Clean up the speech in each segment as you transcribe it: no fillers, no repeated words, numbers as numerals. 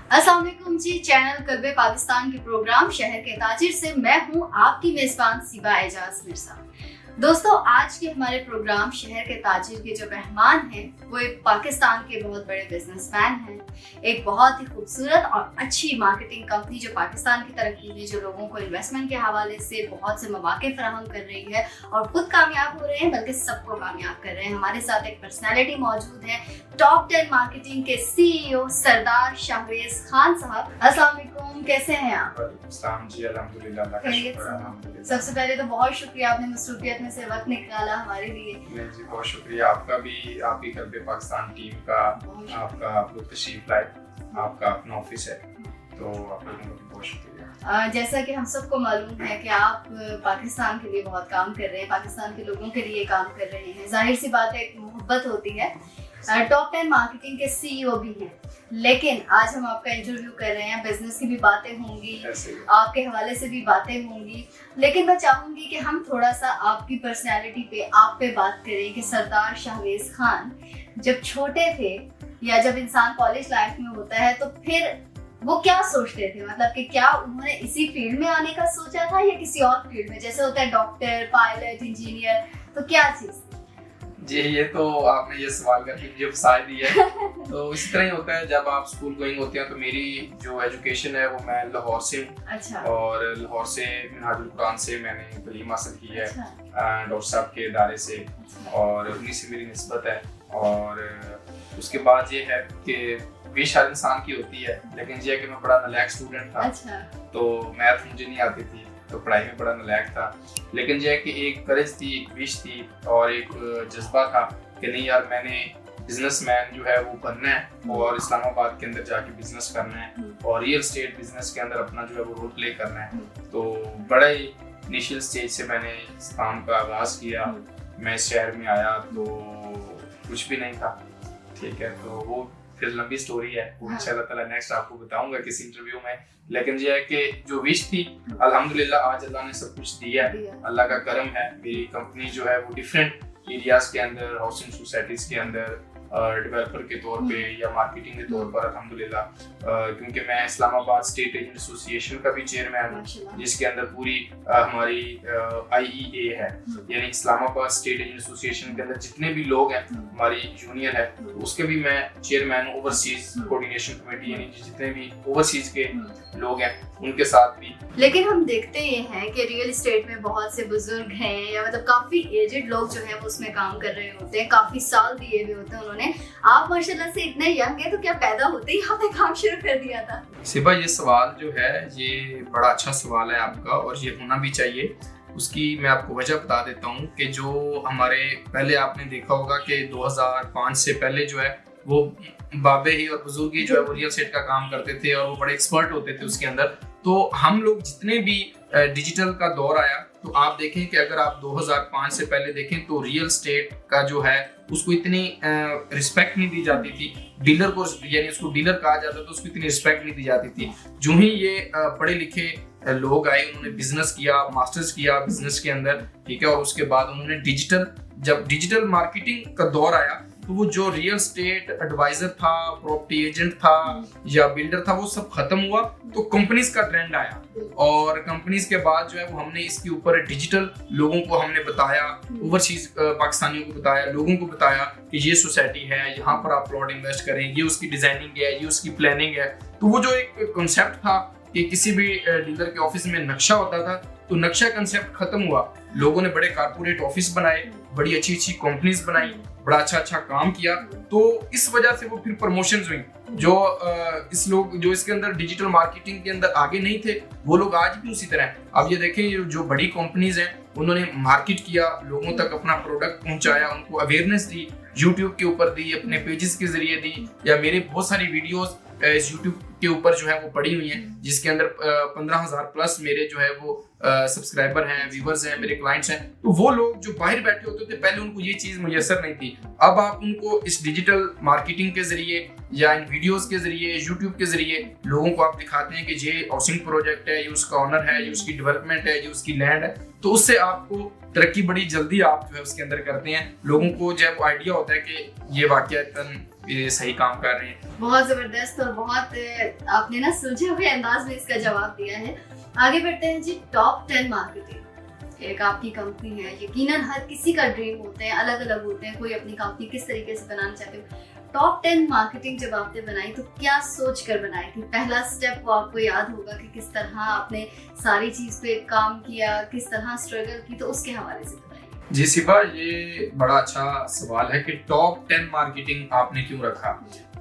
अस्सलाम वालेकुम जी। चैनल कल्बे पाकिस्तान के प्रोग्राम शहर के ताजिर से मैं हूं आपकी मेजबान सिबा एजाज मिर्जा। दोस्तों, आज के हमारे प्रोग्राम शहर के ताजिर के जो मेहमान हैं वो एक पाकिस्तान के बहुत बड़े बिजनेसमैन हैं। एक बहुत ही खूबसूरत और अच्छी मार्केटिंग कंपनी जो पाकिस्तान की तरक्की में जो लोगों को इन्वेस्टमेंट के हवाले से बहुत से मौके फराहम कर रही है और खुद कामयाब हो रहे हैं, बल्कि सबको कामयाब कर रहे हैं। हमारे साथ एक पर्सनैलिटी मौजूद है, टॉप 10 मार्केटिंग के CEO सरदार शाहवेज खान साहब। अस्सलाम वालेकुम, कैसे हैं आप? जी अल्हम्दुलिल्लाह। सबसे पहले तो बहुत शुक्रिया, आपने मसरूफियत में से वक्त निकाला हमारे लिए। जी बहुत शुक्रिया आपका भी, आपकी कल्बे पाकिस्तान टीम का, आपका आप लोग तशरीफ लाए, आपका अपना ऑफिस है, तो आप लोगों का भी बहुत शुक्रिया। जैसा कि हम सबको मालूम है कि आप पाकिस्तान के लिए बहुत काम कर रहे हैं, पाकिस्तान के लोगों के लिए काम कर रहे हैं। जाहिर सी बात है, एक मोहब्बत होती है। टॉप 10 मार्केटिंग के CEO भी हैं, लेकिन आज हम आपका इंटरव्यू कर रहे हैं, बिजनेस की भी बातें होंगी, आपके हवाले से भी बातें होंगी, लेकिन मैं चाहूंगी कि हम थोड़ा सा आपकी पर्सनैलिटी पे, आप पे बात करें कि सरदार शाहवेज खान जब छोटे थे या जब इंसान कॉलेज लाइफ में होता है तो फिर वो क्या सोचते थे, मतलब कि क्या उन्होंने इसी फील्ड में आने का सोचा था या किसी और फील्ड में, जैसे होता है डॉक्टर, पायलट, इंजीनियर, तो क्या चीज? जी ये तो आपने ये सवाल करके मुझे फंसा दिया है। तो इसी तरह ही होता है, जब आप स्कूल गोइंग होते हैं तो मेरी जो एजुकेशन है वो मैं लाहौर से हूँ। अच्छा। और लाहौर से मिनहाजुल कुरान से मैंने तालीम हासिल की है। अच्छा। डॉक्टर साहब के इदारे से। अच्छा। और उन्हीं से मेरी निस्बत है। और उसके बाद ये है कि विश हर इंसान की होती है, लेकिन ये है कि मैं बड़ा नालायक स्टूडेंट था। अच्छा। तो मैथ मुझे नहीं आती थी, तो पढ़ाई में बड़ा नालायक था, लेकिन जो है कि एक करेज थी, एक विश थी और एक जज्बा था कि नहीं यार, मैंने बिजनेसमैन जो है वो बनना है और इस्लामाबाद के अंदर जाके बिजनेस करना है और रियल एस्टेट बिजनेस के अंदर अपना जो है वो रोल प्ले करना है। तो बड़ा ही इनिशियल स्टेज से मैंने इस काम का आगाज किया। मैं इस शहर में आया तो कुछ भी नहीं था, ठीक है, तो वो फिर लंबी स्टोरी है, वो इंशाल्लाह ताला नेक्स्ट आपको बताऊंगा किसी इंटरव्यू में। लेकिन ये है कि जो विश थी, अल्हम्दुलिल्लाह आज अल्लाह ने सब कुछ दिया है, अल्लाह का करम है। मेरी कंपनी जो है वो डिफरेंट एरियाज के अंदर, हाउसिंग सोसाइटीज के अंदर डेवलपर के तौर पे या मार्केटिंग के तौर पर अल्हम्दुलिल्लाह, क्योंकि मैं इस्लामाबाद स्टेट एजेंट एसोसिएशन का भी चेयरमैन हूँ, जिसके अंदर पूरी हमारी IEA है, यानी इस्लामाबाद स्टेट एजेंट एसोसिएशन के अंदर जितने भी लोग हैं, हमारी यूनियन है, तो उसके भी मैं चेयरमैन हूँ। ओवरसीज कोऑर्डिनेशन कमेटी, यानी जितने भी ओवरसीज के लोग हैं उनके साथ भी। लेकिन हम देखते ये हैं कि रियल एस्टेट में बहुत से बुजुर्ग हैं या मतलब काफी एजेड लोग जो है वो उसमें काम कर रहे होते हैं, काफी साल दिए हुए होते हैं उन्होंने। आप माशाल्लाह से इतने यंग हैं, तो क्या पैदा होते ही आपने काम शुरू कर दिया था? सिबा, ये सवाल जो है ये बड़ा अच्छा सवाल है आपका और ये होना भी चाहिए। उसकी मैं आपको वजह बता देता हूँ कि जो हमारे पहले आपने देखा होगा कि 2005 से पहले जो है वो बाबे ही और बुजुर्ग ही जो है वो रियल एस्टेट का काम करते थे और वो बड़े एक्सपर्ट होते थे उसके अंदर। तो हम लोग जितने भी डिजिटल का दौर आया, तो आप देखें कि अगर आप 2005 से पहले देखें तो रियल एस्टेट का जो है उसको इतनी रिस्पेक्ट नहीं दी जाती थी। डीलर को, यानी उसको डीलर कहा जाता था, उसको इतनी रिस्पेक्ट नहीं दी जाती थी। जो ही ये पढ़े लिखे लोग आए, उन्होंने बिजनेस किया, मास्टर्स किया बिजनेस के अंदर, ठीक है, और उसके बाद उन्होंने जब डिजिटल मार्केटिंग का दौर आया, तो वो जो रियल एस्टेट एडवाइजर था, प्रॉपर्टी एजेंट था या बिल्डर था, वो सब खत्म हुआ। तो कंपनीज का ट्रेंड आया और कंपनीज के बाद जो है वो हमने इसके ऊपर डिजिटल लोगों को हमने बताया, ओवरसीज पाकिस्तानियों को बताया, लोगों को बताया कि ये सोसाइटी है, यहाँ पर आप प्लॉट इन्वेस्ट करें, ये उसकी डिजाइनिंग है, ये उसकी प्लानिंग है। तो वो जो एक कॉन्सेप्ट था कि किसी भी डीलर के ऑफिस में नक्शा होता था, तो नक्शा कंसेप्ट खत्म हुआ। लोगों ने बड़े कारपोरेट ऑफिस बनाए, बड़ी अच्छी अच्छी कंपनीज बनाई, बड़ा अच्छा काम किया। तो इस वजह से वो फिर प्रमोशंस हुई। जो इसके अंदर डिजिटल मार्केटिंग के अंदर आगे नहीं थे, वो लोग आज भी उसी तरह हैं। अब ये देखें, जो बड़ी कंपनीज हैं उन्होंने मार्केट किया, लोगों तक अपना प्रोडक्ट पहुंचाया, उनको अवेयरनेस दी, यूट्यूब के ऊपर दी, अपने पेजेस के जरिए दी, या मेरे बहुत सारी वीडियोस इस यूट्यूब के ऊपर जो है वो पड़ी हुई हैं, जिसके अंदर 15,000 प्लस मेरे जो है वो सब्सक्राइबर हैं, व्यूवर्स हैं, मेरे क्लाइंट्स हैं। तो वो लोग जो बाहर बैठे होते थे, पहले उनको ये चीज मुयसर नहीं थी। अब आप उनको इस डिजिटल मार्केटिंग के जरिए या इन वीडियोस के जरिए, यूट्यूब के जरिए लोगों को आप दिखाते हैं कि ये हाउसिंग प्रोजेक्ट है, ये उसका ऑनर है, ये उसकी डेवलपमेंट है, ये उसकी लैंड है। तो उससे आपको तरक्की बड़ी जल्दी आप जो है उसके अंदर करते हैं। लोगों को जब आइडिया होता है कि ये वाकई ये सही काम कर रहे हैं। बहुत जबरदस्त और बहुत आपने ना सुलझे हुए अंदाज में इसका जवाब दिया है। आगे बढ़ते हैं जी। टॉप 10 मार्केटिंग एक आपकी कंपनी है, यकीनन हर किसी का ड्रीम होते हैं, अलग अलग होते हैं, कोई अपनी कंपनी किस तरीके से बनाना चाहते हो। टॉप 10 मार्केटिंग जब आपने बनाई तो क्या सोच कर बनाई थी? पहला स्टेप वो आपको याद होगा कि किस तरह आपने सारी चीज पे काम किया, किस तरह स्ट्रगल की, तो उसके हवाले से बताइए। जी सिपा, ये बड़ा अच्छा सवाल है कि टॉप 10 मार्केटिंग आपने क्यों रखा।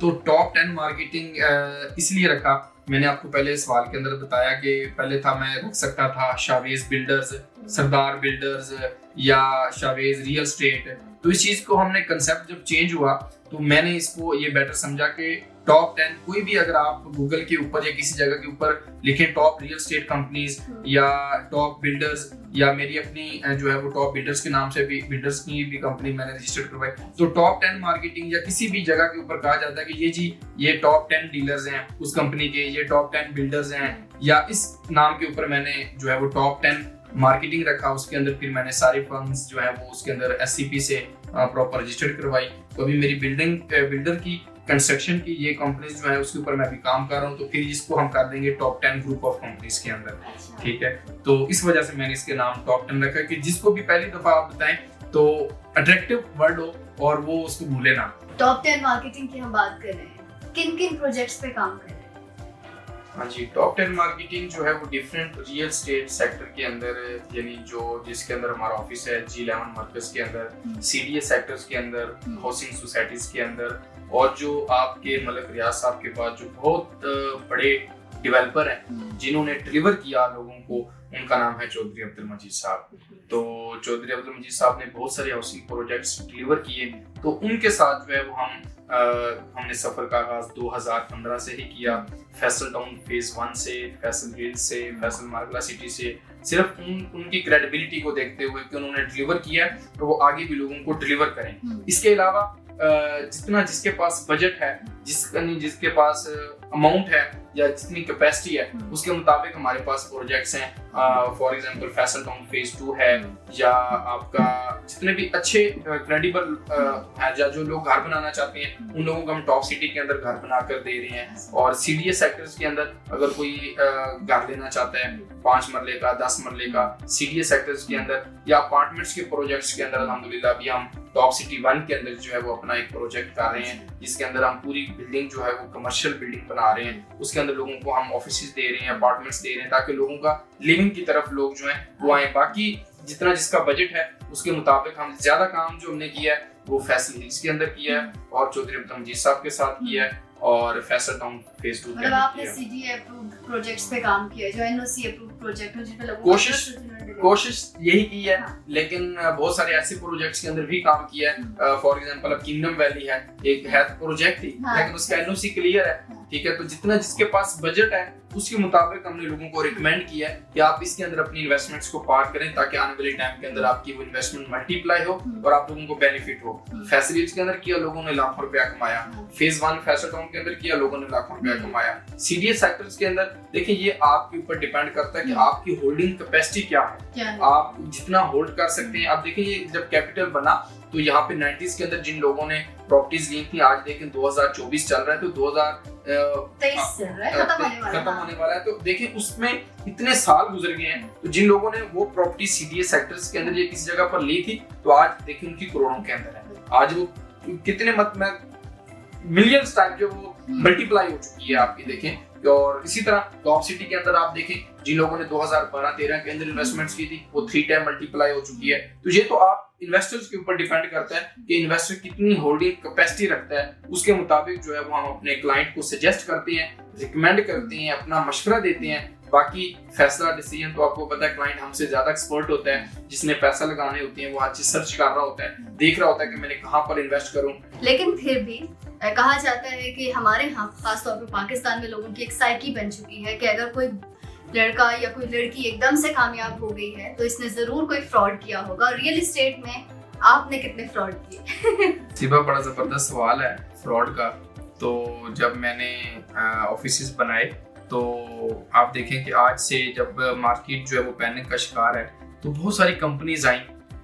तो टॉप 10 मार्केटिंग इसलिए रखा, मैंने आपको पहले सवाल के अंदर बताया कि पहले था मैं रख सकता था शावेज बिल्डर्स, सरदार बिल्डर्स या शावेज रियल स्टेट। तो इस चीज को हमने कंसेप्ट जब चेंज हुआ तो मैंने इसको ये बेटर समझा कि टॉप 10 कोई भी अगर आप गूगल के ऊपर या किसी जगह के ऊपर लिखें टॉप रियल स्टेट कंपनीज या टॉप बिल्डर्स, या मेरी अपनी जो है वो टॉप बिल्डर्स के नाम से भी बिल्डर्स की भी कंपनी मैंने रजिस्टर्ड करवाई। तो टॉप 10 मार्केटिंग या किसी भी जगह के ऊपर कहा जाता है कि ये जी ये टॉप 10 डीलर्स हैं उस कंपनी के, ये टॉप 10 बिल्डर्स हैं, या इस नाम के ऊपर मैंने जो है वो टॉप 10 मार्केटिंग रखा। उसके अंदर फिर मैंने सारी फर्म्स जो है वो उसके अंदर SCP से प्रॉपर रजिस्टर्ड करवाई। तो अभी मेरी बिल्डर की कंस्ट्रक्शन की ये कंपनीज जो है उसके ऊपर मैं भी काम कर रहा हूँ। तो फिर इसको हम कर देंगे टॉप 10 ग्रुप ऑफ कंपनीज के अंदर। ठीक है, तो इस वजह से मैंने इसके नाम टॉप 10 रखा कि जिसको भी पहली दफा आप बताएं तो अट्रैक्टिव वर्ड हो और वो उसको भूले ना। टॉप 10 मार्केटिंग की हम बात कर रहे हैं, किन किन प्रोजेक्ट्स पे काम कर रहे हैं? हाँ जी, टॉप 10 मार्केटिंग जो है वो डिफरेंट रियल स्टेट सेक्टर के अंदर, यानी जो जिसके अंदर हमारा ऑफिस है G11 मर्कज के अंदर, CDA सेक्टर्स के अंदर, हाउसिंग सोसाइटीज के अंदर, और जो आपके मलिक रियाज साहब के पास जो बहुत बड़े डेवलपर हैं जिन्होंने डिलीवर किया लोगों को, उनका नाम है चौधरी अब्दुल मजीद साहब। तो चौधरी अब्दुल मजीद साहब ने बहुत सारे हाउसिंग प्रोजेक्ट्स डिलीवर किए। तो उनके साथ जो है वो हमने सफर का आगाज 2015 से ही किया। फैसल टाउन फेज 1 से, फैसल हिल से, फैसल मार्गला सिटी से, सिर्फ उनकी क्रेडिबिलिटी को देखते हुए कि उन्होंने डिलीवर किया तो वो आगे भी लोगों को डिलीवर करें। इसके अलावा जितना जिसके पास बजट है, जिसके पास अमाउंट है या जितनी कैपेसिटी है उसके मुताबिक हमारे पास प्रोजेक्ट्स हैं। For example Faisal town phase 2 है, या आपका जितने भी अच्छे क्रेडिबल है या जो लोग घर बनाना चाहते हैं उन लोगों को हम टॉप सिटी के अंदर घर बना कर दे रहे हैं। और CDA सेक्टर्स के अंदर अगर कोई घर लेना चाहता है 5 मरले का, 10 मरले का, CDA सेक्टर्स के अंदर या अपार्टमेंट्स के प्रोजेक्ट्स के अंदर अल्हम्दुलिल्लाह अभी हम टॉप सिटी 1 के अंदर जो है वो अपना एक प्रोजेक्ट कर रहे हैं जिसके अंदर हम पूरी बिल्डिंग जो है वो कमर्शियल बिल्डिंग बना रहे हैं। उसके अंदर लोगों को हम ऑफिसेज दे रहे हैं, अपार्टमेंट्स दे रहे हैं, ताकि लोगों का लिविंग की तरफ लोग जो है वो आए। बाकी जितना जिसका बजट है उसके मुताबिक हम ज्यादा काम जो हमने किया है वो फैसल हिल्स के अंदर किया है और चौधरी अब्दुल मजीद साहब के साथ किया है, और फैसल टाउन फेज 2 मतलब आपने CDA अप्रूव्ड प्रोजेक्ट्स पे काम किया है, जो NOC अप्रूव्ड प्रोजेक्ट हो जिन पे लोगों कोशिश यही की है। लेकिन बहुत सारे ऐसे प्रोजेक्ट्स के अंदर भी काम किया है। फॉर एग्जांपल अब किंगडम वैली है, एक है प्रोजेक्ट ही लेकिन उसका NOC क्लियर है। ठीक है, तो जितना जिसके पास बजट है उसके मुताबिक हमने लोगों को रिकमेंड किया है कि आप इसके अंदर अपनी इन्वेस्टमेंट्स को पार्क करें ताकि आने वाले टाइम के अंदर आपकी वो इन्वेस्टमेंट मल्टीप्लाई हो और आप लोगों को बेनिफिट हो। फैसिलिटीज के अंदर किया लोगों ने लाखों रुपया कमाया, फेज 1 फैसल टाउन के अंदर किया लोगों ने लाखों रुपया कमाया। CDA सेक्टर्स के अंदर देखिए ये आपके ऊपर डिपेंड करता है कि आपकी होल्डिंग कैपेसिटी क्या है, आप जितना होल्ड कर सकते हैं। अब देखिए ये जब कैपिटल बना तो यहाँ पे 90s के अंदर जिन लोगों ने प्रॉपर्टीज ली थी, आज देखें 2024 चल रहा है तो 2023 खत्म होने वाला है। तो देखिए उसमें इतने साल गुजर गए हैं, तो जिन लोगों ने वो प्रॉपर्टी CDA सेक्टर्स के अंदर ये किसी जगह पर ली थी तो आज देखिए उनकी करोड़ों के अंदर है। आज वो कितने मिलियंस टाइम जो वो मल्टीप्लाई हो चुकी है आपकी देखें। और इसी तरह टॉप सिटी के अंदर आप देखें जिन लोगों ने 2012-13 के अंदर इन्वेस्टमेंट्स की थी वो 3 टाइम मल्टीप्लाई हो चुकी है। तो ये तो आप इन्वेस्टर्स के ऊपर डिपेंड करता है कि इन्वेस्टर कितनी होल्डिंग कैपेसिटी रखता है, उसके मुताबिक जो है वो हम अपने क्लाइंट को सजेस्ट करते हैं, रिकमेंड करते हैं, अपना मशवरा देते हैं। बाकी फैसला डिसीजन तो आपको पता है क्लाइंट हमसे ज्यादा एक्सपर्ट होता है, जिसने पैसा लगाने होते हैं वो आज सर्च कर रहा होता है, देख रहा होता है कि मैंने कहाँ पर इन्वेस्ट करूं। लेकिन फिर भी कहा जाता है कि हमारे यहाँ खासतौर पर पाकिस्तान में लोगों की एक साइकी बन चुकी है कि अगर कोई लड़का या कोई लड़की एकदम से कामयाब हो गई है तो इसने जरूर कोई फ्रॉड किया होगा। रियल एस्टेट में आपने कितने फ्रॉड किए? सिबा बड़ा जबरदस्त सवाल है फ्रॉड का। तो जब मैंने ऑफिसेस बनाए तो आप देखें कि आज से जब मार्केट जो है वो पैनिक का शिकार है तो बहुत सारी कंपनीज आई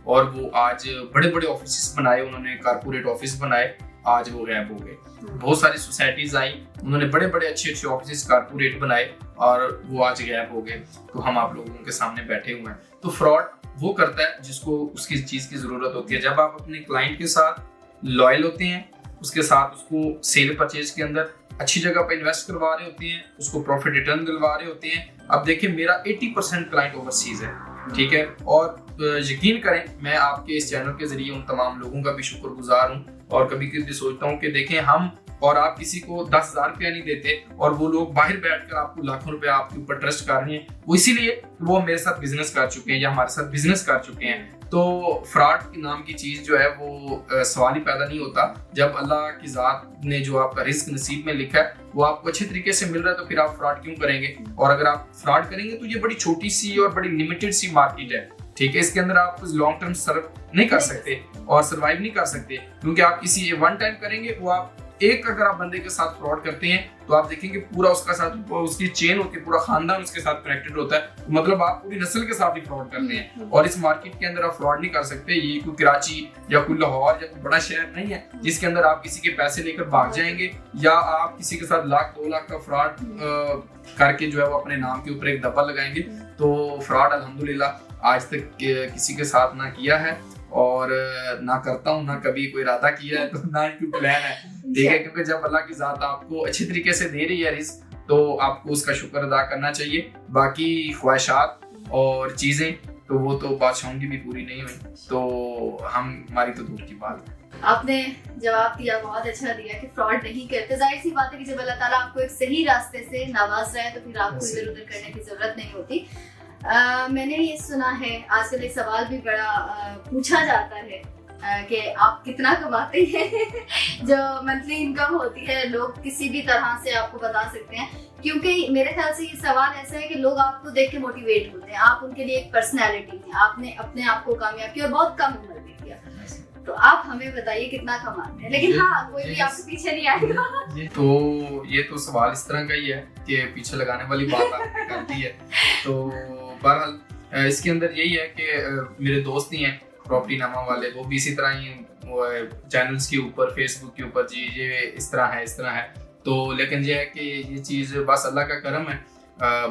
और वो आज बड़े बड़े ऑफिसेस बनाए, उन्होंने कारपोरेट ऑफिस बनाए आज वो गैप हो गए। बहुत सारी सोसाइटीज आई, उन्होंने बड़े बड़े अच्छे ऑफिस कारपोरेट बनाए और वो आज गैप हो गए। तो हम आप लोगों के सामने बैठे हुए हैं। तो फ्रॉड वो करता है जिसको उसकी चीज की जरूरत होती है। जब आप अपने क्लाइंट के साथ लॉयल होते हैं, उसके साथ उसको सेल परचेज के अंदर अच्छी जगह पे इन्वेस्ट करवा रहे होते हैं, उसको प्रॉफिट रिटर्न दिलवा रहे होते हैं। अब देखिए मेरा 80% क्लाइंट ओवरसीज है, ठीक है, और यकीन करें मैं आपके इस चैनल के जरिए उन तमाम लोगों का भी शुक्रगुजार हूँ। और कभी कभी सोचता हूँ कि देखें हम और आप किसी को 10,000 रुपया नहीं देते और वो लोग बाहर बैठकर आपको लाखों रुपया आपके ऊपर ट्रस्ट कर रहे हैं, वो इसीलिए वो मेरे साथ बिजनेस कर चुके हैं या हमारे साथ बिजनेस कर चुके हैं। तो फ्रॉड नाम की चीज जो है वो सवाल ही पैदा नहीं होता। जब अल्लाह की जात ने जो आपका रिस्क नसीब में लिखा है वो आपको अच्छे तरीके से मिल रहा है, तो फिर आप फ्रॉड क्यों करेंगे? और अगर आप फ्रॉड करेंगे तो ये बड़ी छोटी सी और बड़ी लिमिटेड सी मार्केट है, ठीक है, इसके अंदर आप लॉन्ग टर्म सर्व नहीं कर सकते और सर्वाइव नहीं कर सकते, क्योंकि आप किसी वन टाइम करेंगे वो आप एक अगर आप बंदे के साथ फ्रॉड करते हैं तो आप देखेंगे पूरा उसका साथ उसकी चेन होती है, पूरा खानदान उसके साथ कनेक्टेड होता है। मतलब आप पूरी नस्ल के साथ ही फ्रॉड करते हैं और इस मार्केट के अंदर आप फ्रॉड नहीं कर सकते। ये कोई कराची या कोई लाहौर या कोई बड़ा शहर नहीं है जिसके अंदर आप किसी के पैसे लेकर भाग जाएंगे या आप किसी के साथ 1,00,000 2 लाख का फ्रॉड करके जो है वो अपने नाम के ऊपर एक दब्बा लगाएंगे। तो फ्रॉड अल्हम्दुलिल्लाह आज तक किसी के साथ ना किया है और ना करता हूँ, ना कभी कोई इरादा किया है, तो ना ही कोई प्लान है, ठीक है, क्योंकि जब अल्लाह की जात आपको अच्छी तरीके से दे रही है रिस्क तो आपको उसका शुक्र अदा करना चाहिए। बाकी ख्वाहिशात और चीजें तो वो तो बादशाहों की भी पूरी नहीं हुई, तो हमारी तो दूर की बात है। आपने जवाब दिया, बहुत अच्छा दिया कि फ्रॉड नहीं करते। जाहिर सी बात है कि जब अल्लाह ताला आपको एक सही रास्ते से नवाज रहा है तो फिर आपको इधर उधर करने की जरूरत नहीं होती। मैंने ये सुना है, आजकल एक सवाल भी बड़ा पूछा जाता है कि आप कितना कमाते हैं जो मंथली इनकम होती है, लोग किसी भी तरह से आपको बता सकते हैं, क्योंकि मेरे ख्याल से ये सवाल ऐसा है कि लोग आपको देख के मोटिवेट होते हैं, आप उनके लिए एक पर्सनैलिटी है, आपने अपने आप को कामयाब किया और बहुत कम उम्र में किया। तो आप हमें बताइए कितना कमाते हैं, लेकिन हाँ कोई भी आपके पीछे नहीं आएगा। ये तो सवाल इस तरह का ही है कि पीछे लगाने वाली बात आपने कर दी है। तो बहरहाल इसके अंदर यही है कि मेरे दोस्त ही हैं प्रॉपर्टी नामा वाले, वो भी इसी तरह ही चैनल्स के ऊपर फेसबुक के ऊपर जी ये इस तरह है। तो लेकिन ये है कि ये चीज़ बस अल्लाह का करम है।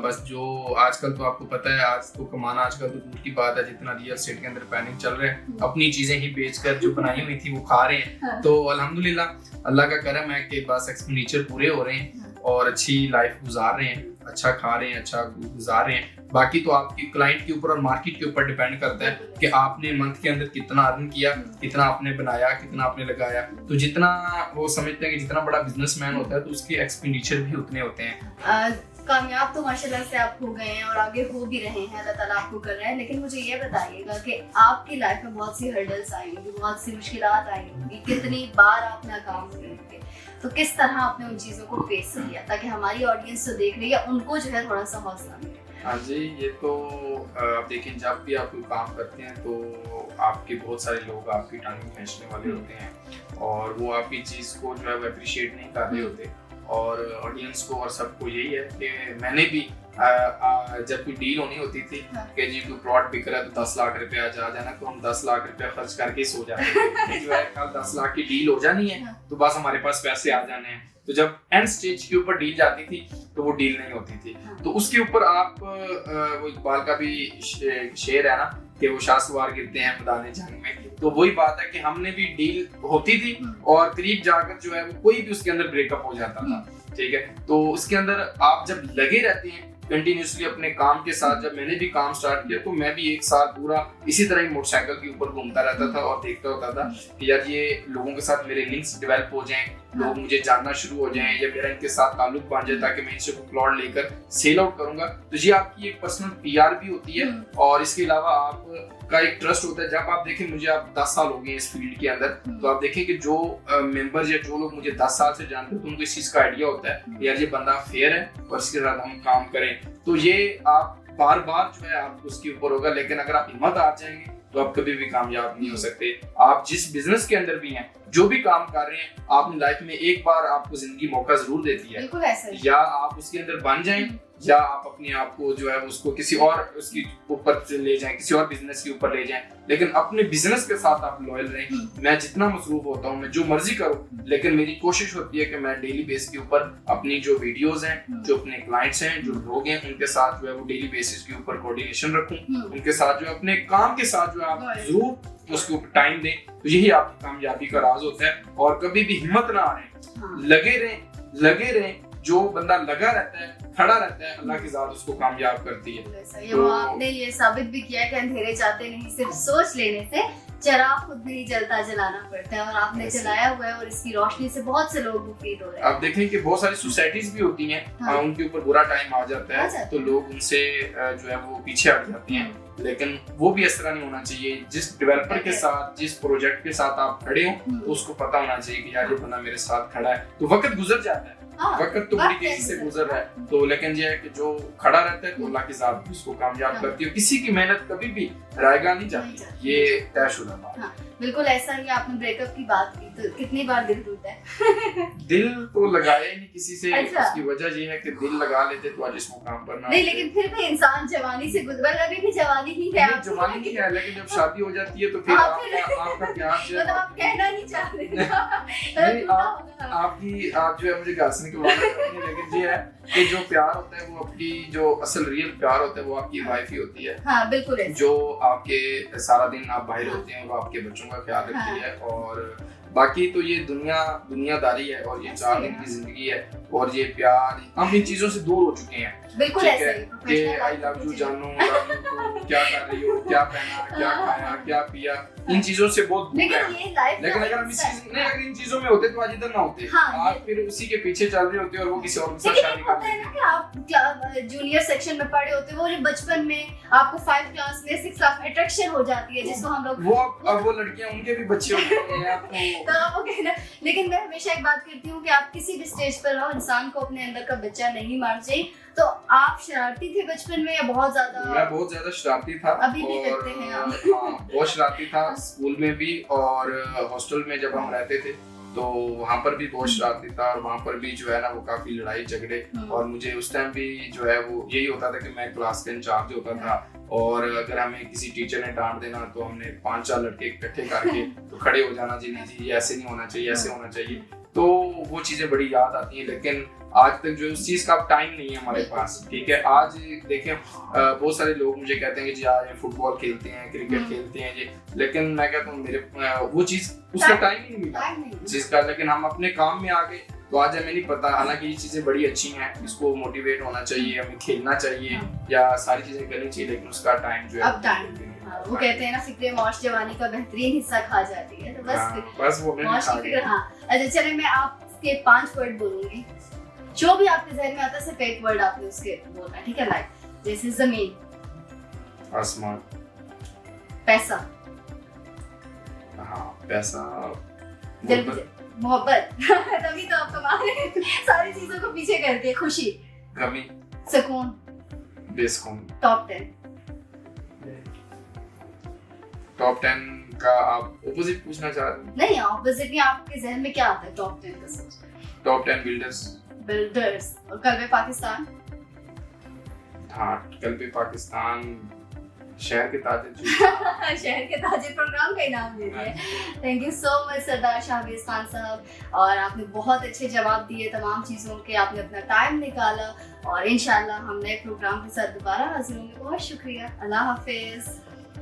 बस जो आजकल तो आपको पता है, आज तो कमाना आजकल तो दूर की बात है, जितना रियल एस्टेट के अंदर पैनिक चल रहा है, अपनी चीजें ही बेचकर जो बनाई हुई थी वो खा रहे हैं। तो अल्हम्दुलिल्लाह अल्लाह का करम है कि बस एक्सपेंडिचर पूरे हो रहे हैं और अच्छी लाइफ गुजार रहे हैं, अच्छा खा रहे हैं, अच्छा गुजार रहे हैं। बाकी तो आपकी क्लाइंट के ऊपर और मार्केट के ऊपर डिपेंड करता है कि आपने मंथ के अंदर कितना अर्न किया, कितना आपने बनाया, कितना आपने लगाया। तो जितना वो समझते हैं कि जितना बड़ा बिजनेसमैन होता है तो उसके एक्सपेंडिचर भी उतने होते हैं। कामयाब तो माशाल्लाह से आप हो गए हैं और आगे हो भी रहे हैं, अल्लाह ताला आपको कर रहा है। लेकिन मुझे ये बताइएगा कि आपकी लाइफ में बहुत सी हर्डल्स आई होंगी, बहुत सी मुश्किलात आई होंगी, कितनी बार आप नाकाम हुए होंगे, तो किस तरह आपने उन चीज़ों को फेस किया ताकि हमारी ऑडियंस तो देख रही है उनको जो है थोड़ा सा हौसला मिले। हाँ जी, ये तो आप देखें जब भी आप कोई काम करते हैं तो आपके बहुत सारे लोग आपकी टांग में खींचने वाले होते हैं और वो आपकी चीज़ को जो है वो अप्रिशिएट नहीं कर रहे होते। और ऑडियंस को और सबको यही है कि मैंने भी जब कोई डील होनी होती थी कि जी कोई प्लॉट बिक रहा है तो 10 लाख रुपया आ जाना, तो हम 10 लाख रुपया खर्च करके सो जाते थे जो है कल 10 लाख की डील हो जानी है तो बस हमारे पास पैसे आ जाने हैं। तो जब एंड स्टेज के ऊपर डील जाती थी तो वो डील नहीं होती थी। तो उसके ऊपर आप वो इकबाल का भी शेर है ना कि वो शासवार गिरते हैं मैदान जंग में, तो वही बात है कि हमने भी डील होती थी और करीब जाकर जो है वो कोई भी उसके अंदर ब्रेकअप हो जाता था, ठीक है। तो उसके अंदर आप जब लगे रहते हैं कंटिन्यूसली अपने काम के साथ, जब मैंने भी काम स्टार्ट किया तो मैं भी 1 साल पूरा इसी तरह ही मोटरसाइकिल के ऊपर घूमता रहता था और देखता होता था कि यार ये लोगों के साथ मेरे लिंक्स डेवलप हो जाएं, लोग मुझे जानना शुरू हो जाएं या मेरा इनके साथ ताल्लुक बन जाए ताकि मैं इनसे प्लॉट लेकर सेल आउट करूंगा। तो ये आपकी एक पर्सनल पीआर भी होती है और इसके अलावा आपका एक ट्रस्ट होता है। जब आप देखें मुझे आप 10 साल हो गए इस फील्ड के अंदर, तो आप देखें कि जो मेंबर्स या जो लोग मुझे 10 साल से जानते हैं तो उनको इस चीज का आइडिया होता है यार ये बंदा फेयर है और इसके साथ हम काम करें। तो ये आप बार बार जो है आप उसके ऊपर होगा, लेकिन अगर आप हिम्मत आ जाएंगे तो आप कभी भी कामयाब नहीं हो सकते। आप जिस बिजनेस के अंदर भी हैं, जो भी काम कर रहे हैं, आपने लाइफ में एक बार आपको जिंदगी मौका जरूर देती है, बिल्कुल ऐसा ही। या आप उसके अंदर बन जाएं या आप अपने आप को जो है उसको किसी और उसकी ऊपर ले जाएं, किसी और बिजनेस के ऊपर ले जाएं, लेकिन अपने बिजनेस के साथ आप लॉयल रहें। मैं जितना मसरूफ होता हूँ, मैं जो मर्जी करूँ, लेकिन मेरी कोशिश होती है कि मैं डेली बेस के ऊपर अपनी जो वीडियोस हैं, जो अपने क्लाइंट्स हैं, जो लोग हैं, उनके साथ जो है वो डेली बेसिस के ऊपर कोऑर्डिनेशन रखूं, उनके साथ जो है अपने काम के साथ जो है आप जरूर उसके ऊपर टाइम दें। तो यही आपकी कामयाबी का राज होता है। और कभी भी हिम्मत ना हारें, लगे रहें। जो बंदा लगा रहता है, खड़ा रहता है, अल्लाह की जात उसको कामयाब करती है। तो आपने ये साबित भी किया कि अंधेरे जाते नहीं, सिर्फ सोच लेने से चिराग खुद नहीं जलता, जलाना पड़ता है। और आपने जलाया हुआ है और इसकी रोशनी से बहुत से लोग मुफीद हो रहे हैं। आप देखें कि बहुत सारी सोसाइटीज भी होती हैं, उनके ऊपर बुरा टाइम आ जाता है तो लोग उनसे जो है वो पीछे हट जाते हैं, लेकिन वो भी इस तरह नहीं होना चाहिए। जिस डेवलपर के साथ, जिस प्रोजेक्ट के साथ आप खड़े हो, तो उसको पता होना चाहिए कि यार ये बंदा मेरे साथ खड़ा है। तो वक्त गुजर जाता है, वक्त तो बड़ी तेजी से गुजर रहा है, तो लेकिन ये है कि जो खड़ा रहता है तो अल्लाह की जात उसको कामयाब करती है। किसी की मेहनत कभी भी रायगा नहीं जाती, ये तयशुदा बात। बिल्कुल ऐसा ही। आपने ब्रेकअप की बात की, तो कितनी बार दिल टूटा है? दिल तो लगाया ही नहीं किसी से। उसकी वजह ये है कि दिल लगा लेते तो आज इस मुकाम पर ना नहीं, लेकिन फिर भी इंसान जवानी से गुजर, अभी भी जवानी ही है, जवानी ही है, लेकिन जब शादी हो जाती है तो फिर आपका प्यार जो है, मतलब आप कहना नहीं चाह रहे आप जो है मुझे हंसने की बात नहीं, लेकिन ये है कि जो प्यार होता है वो अपनी जो असल रियल प्यार होता है वो आपकी वाइफ ही होती है। हाँ, बिल्कुल। जो आपके सारा दिन आप बाहर होते हैं, वो आपके बच्चों का ख्याल रखती है। और बाकी तो ये दुनियादारी है और ये 4 दिन की जिंदगी है और ये प्यार, हम इन चीजों से दूर हो चुके हैं। बिल्कुल ऐसे कि आई लव यू जानू, क्या कर रही हो, क्या पहना, क्या खाया, क्या पिया, इन चीजों से बहुत दूर है। लेकिन अगर अगर इन चीजों में होते तो आज इधर ना होते। आप फिर उसी के पीछे चल रहे होते और वो किसी और के साथ शादी कर रहे हैं। आप जूनियर सेक्शन में पढ़े होते, वो जो बचपन में आपको 5 क्लास में 6 क्लास अट्रैक्शन हो जाती है, जिसको हम लोग वो लड़कियां, उनके भी बच्चे होते हैं तो वो कहना। लेकिन मैं हमेशा एक बात करती हूँ कि आप किसी भी स्टेज पर रहो, इंसान को अपने अंदर का बच्चा नहीं मारना चाहिए। तो आप शरारती थे बचपन में या बहुत ज्यादा? मैं बहुत ज्यादा शरारती था। अभी भी करते हैं आप? हाँ, बहुत शरारती था, स्कूल में भी और हॉस्टल में जब हम रहते थे तो वहाँ पर भी बहुत शरारती था। और वहाँ पर भी जो है ना वो काफी लड़ाई झगड़े, और मुझे उस टाइम भी जो है वो यही होता था कि मैं क्लास का इंचार्ज होता था, और अगर हमें किसी टीचर ने डांट देना तो हमने 5-4 लड़के इकट्ठे करके तो खड़े हो जाना, जी नहीं जी ये ऐसे नहीं होना चाहिए, ऐसे होना चाहिए। तो वो चीजें बड़ी याद आती हैं, लेकिन आज तक जो उस चीज का टाइम नहीं है हमारे पास। ठीक है, आज देखें बहुत सारे लोग मुझे कहते हैं कि जी आज फुटबॉल खेलते हैं, क्रिकेट खेलते हैं जी, लेकिन मैं कहता हूँ मेरे वो चीज उसका टाइम ही नहीं मिला जिसका। लेकिन हम अपने काम में आ गए तो आज हमें नहीं पता। हालांकि ये चीजें बड़ी अच्छी हैं, इसको मोटिवेट होना चाहिए, हमें खेलना चाहिए या सारी चीजें करनी चाहिए, लेकिन उसका टाइम जो है वो कहते हैं ना, फिक्रे मौश जवानी का बेहतरीन हिस्सा खा जाती है। तो बस वो मौश की फिक्र। हाँ, अच्छा चलिए, मैं आपके 5 वर्ड बोलूंगी, जो भी आपके जहन में आता है सिर्फ एक वर्ड आपने उसके बोलना है, ठीक है? लाइक जैसे जमीन, आसमान, पैसा, हाँ पैसा, मोहब्बत तभी तो आप कमा रहे हैं सारी चीजों को पीछे करके। खुशी, कमी, सुकून, बेसुकून। टॉप 10 का आप ऑपोजिट पूछना चाह रहे हैं? नहीं, ऑपोजिट नहीं, आपके जहन में क्या आता है टॉप 10 का? सोच टॉप 10 बिल्डर्स और कल्बे पाकिस्तान। हाँ, कल्बे पाकिस्तान, शहर के ताजिर शहर के ताजिर प्रोग्राम का इनाम दे दिया। थैंक यू सो मच सरदार शाहबाज खान साहब, और आपने बहुत अच्छे जवाब दिए तमाम चीज़ों के, आपने अपना टाइम निकाला, और इंशाल्लाह हम नए प्रोग्राम के साथ दोबारा हाजिर होंगे। बहुत शुक्रिया, अल्लाह हाफिज।